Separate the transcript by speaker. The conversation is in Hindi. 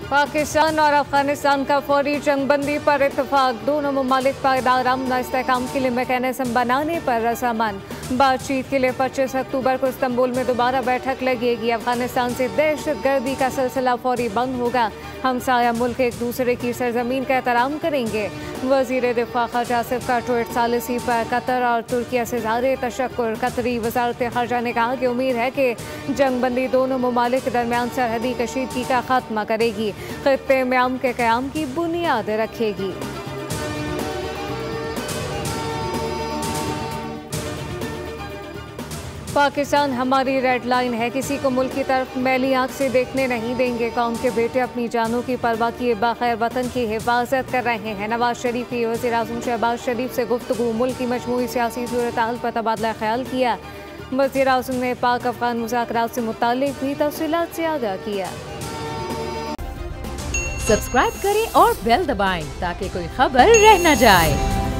Speaker 1: पाकिस्तान और अफगानिस्तान का फौरी जंगबंदी पर इत्तेफाक। दोनों ममालिक पायदार अमन इस्तेहकाम के लिए मैकेनिज्म बनाने पर रजामंद। बातचीत के लिए 25 अक्टूबर को इस्तांबुल में दोबारा बैठक लगेगी। अफगानिस्तान से दहशतगर्दी का सिलसिला फौरी बंद होगा। हमसाया मुल्क एक दूसरे की सरजमीन का एहतराम करेंगे। वजीर दिफा ख़ारजा आसिफ का ट्वीट सालिसी पर कतर और तुर्किया से ज़ाहिर तशक्कुर। कतरी वज़ारत ख़ारजा ने कहा कि उम्मीद है कि जंगबंदी दोनों ममालिक के दरमियान सरहदी कशीदगी का खात्मा करेगी, खित्ते में अमन के क़याम की बुनियाद रखेगी। पाकिस्तान हमारी रेड लाइन है, किसी को मुल्क की तरफ मैली आंख से देखने नहीं देंगे। कौम के बेटे अपनी जानों की परवाह किए बगैर वतन की हिफाजत कर रहे हैं। नवाज शरीफ की वज़ीर आज़म शहबाज शरीफ से गुफ्तगू। मुल्क की मजमूई सियासी सूरत हाल पर तबादला ख्याल किया। वज़ीर आज़म ने पाक अफगान मुज़ाकरात से मुताल्लिक़ भी तफसीलात से आगाह किया।
Speaker 2: सब्सक्राइब करें और बेल दबाएं ताकि कोई खबर रह न जाए।